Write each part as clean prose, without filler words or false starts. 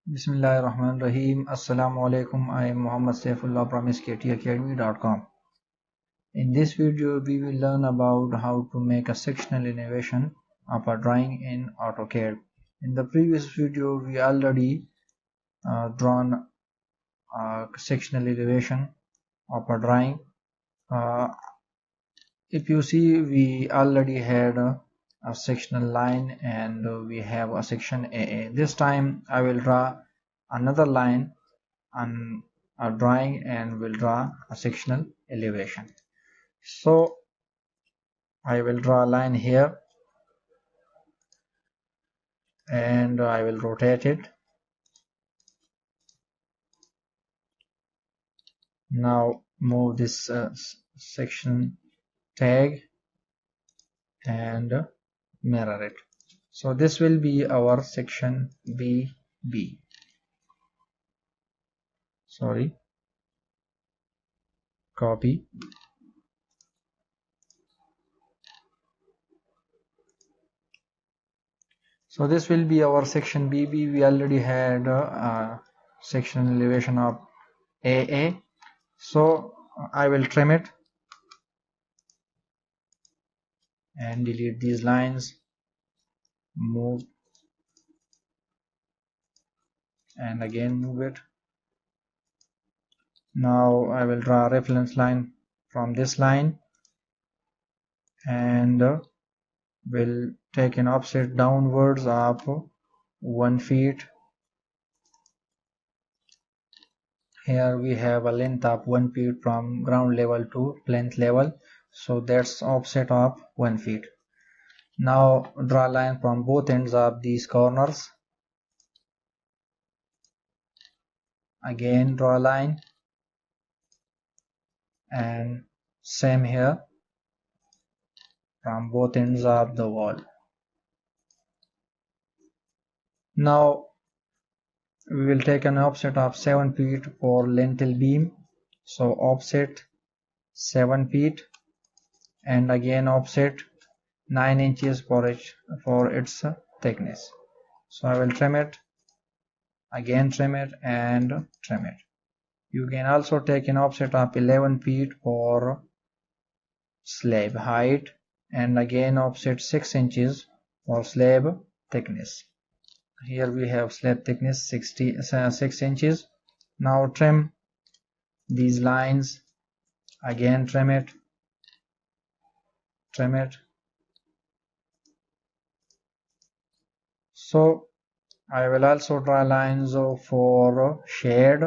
Bismillahirrahmanirrahim. Assalamu alaikum. I am Muhammad Saifullah from Sktacademy.com. In this video, we will learn about how to make a sectional elevation of a drawing in AutoCAD. In the previous video, we already drawn a sectional elevation of a drawing. If you see, we already had a sectional line and we have a section AA. This time I will draw another line on a drawing and will draw a sectional elevation. So I will draw a line here and I will rotate it. Now move this section tag and mirror it. So this will be our section BB. Copy. So this will be our section BB. We already had a section elevation of AA. So I will trim it and delete these lines, move and again move it. Now I will draw a reference line from this line and will take an offset downwards of 1 feet. Here we have a length of 1 feet from ground level to plinth level, so that's offset of 1 feet. Now draw a line from both ends of these corners. Again draw a line and same here from both ends of the wall. Now we will take an offset of 7 feet for lintel beam, so offset 7 feet and again offset 9 inches for its thickness. So I will trim it, again trim it and trim it. You can also take an offset of 11 feet for slab height and again offset 6 inches for slab thickness. Here we have slab thickness 6 inches. Now trim these lines, again trim it. So I will also draw lines for shade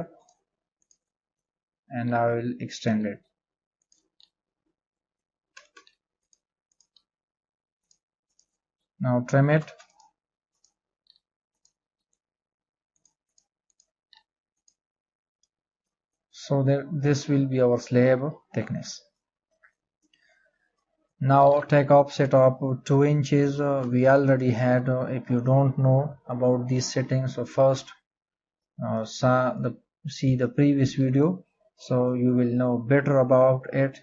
and I will extend it. Now trim it. So this will be our slab thickness. Now take offset of 2 inches. We already had, if you don't know about these settings, so first see the previous video, so you will know better about it,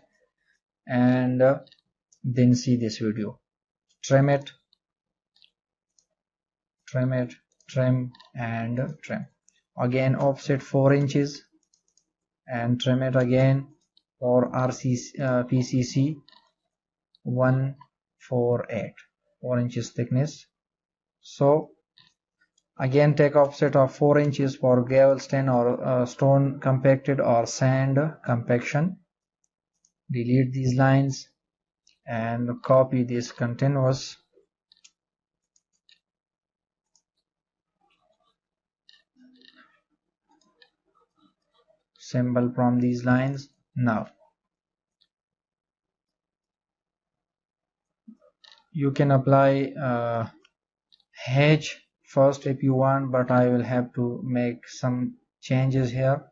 and then see this video. Trim it, trim and trim. Again offset 4 inches and trim it again for PCC 148, 4 inches thickness. So again take offset of 4 inches for gravel stain or stone compacted or sand compaction. Delete these lines and copy this continuous symbol from these lines. Now you can apply hedge first if you want, but I will have to make some changes here.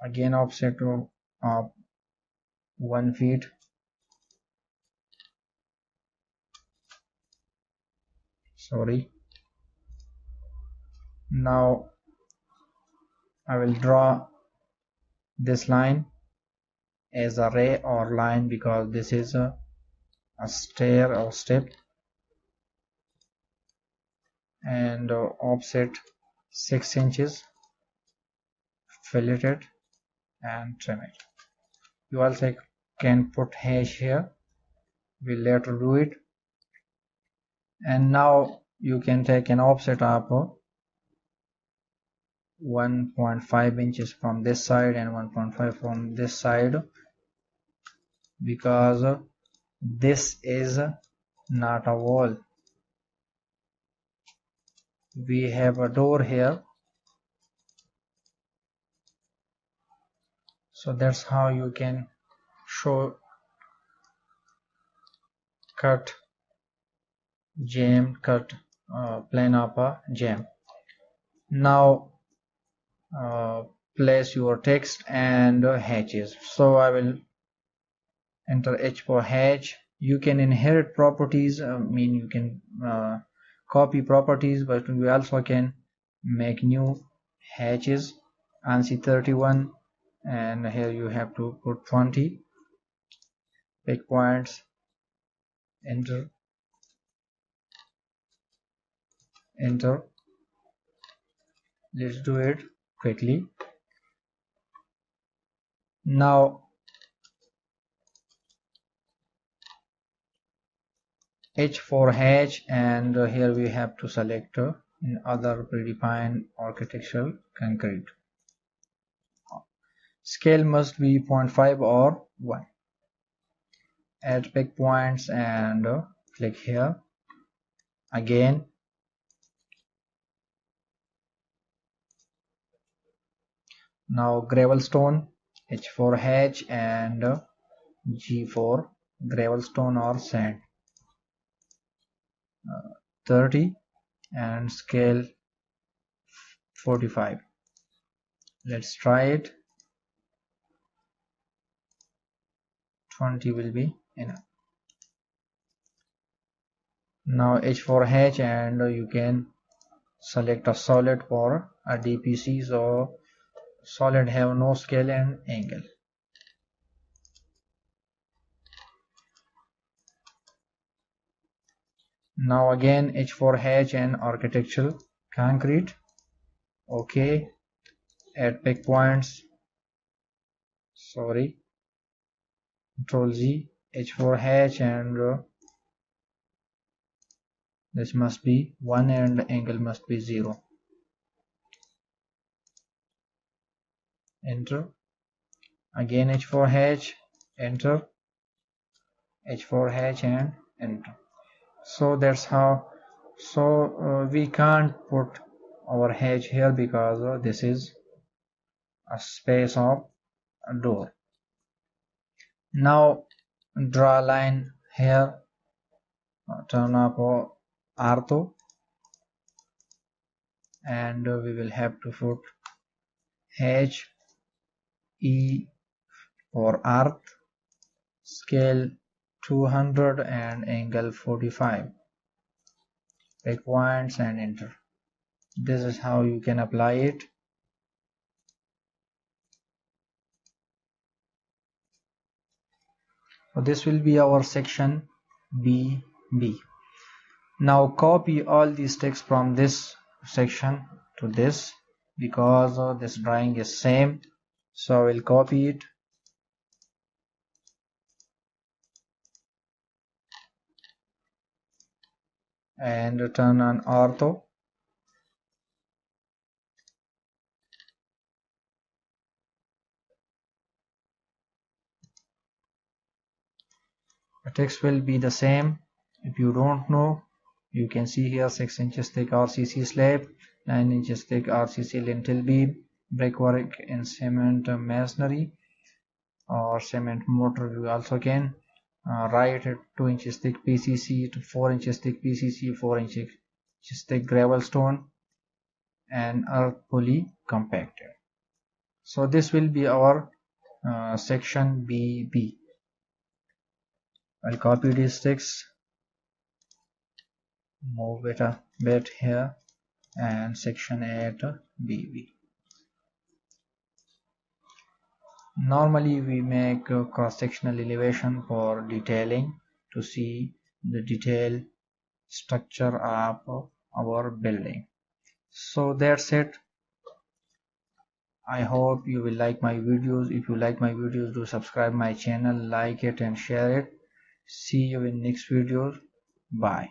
Again offset of 1 feet. Now I will draw this line as a ray or line because this is a stair or step, and offset 6 inches, fillet it and trim it. You also can put hedge here, we'll later do it. And now you can take an offset of 1.5 inches from this side and 1.5 from this side, because this is not a wall, we have a door here. So that's how you can show cut jam, cut plane of a jam. Now place your text and hatches. So I will enter H for hatch. You can inherit properties, you can copy properties, but we also can make new hatches. ANSI 31, and here you have to put 20. Pick points, enter, enter. Let's do it quickly. Now H for hatch, and here we have to select in other predefined architectural concrete. Scale must be 0.5 or 1. Add pick points and click here. Again, now gravel stone, H for hatch and G for gravel stone or sand. 30 and scale 45. Let's try it. 20 will be enough. Now H for hatch, and you can select a solid for a DPC. So solid have no scale and angle. Now again H for hatch and architectural concrete. Okay, add pick points, sorry, Control Z, H for hatch, and this must be 1 and angle must be 0. Enter. Again H for hatch, enter, H for hatch and enter. So that's how. So we can't put our hedge here because this is a space of a door. Now draw a line here, turn up ortho, and we will have to put hedge, E for earth, scale 200 and angle 45. Pick points and enter. This is how you can apply it. So this will be our section BB. Now copy all these text from this section to this, because this drawing is same. So I will copy it and turn on ortho. The text will be the same. If you don't know, you can see here 6 inches thick RCC slab, 9 inches thick RCC lintel beam, brickwork in cement masonry or cement mortar. You also can write 2 inches thick PCC to 4 inches thick PCC, 4 inches thick gravel stone, and earth pulley compacted. So this will be our section BB. I'll copy these text, move it a bit here, and section 8 BB. Normally we make cross-sectional elevation for detailing to see the detailed structure of our building. So that's it. I hope you will like my videos. If you like my videos, do subscribe my channel, like it and share it. See you in next video. Bye.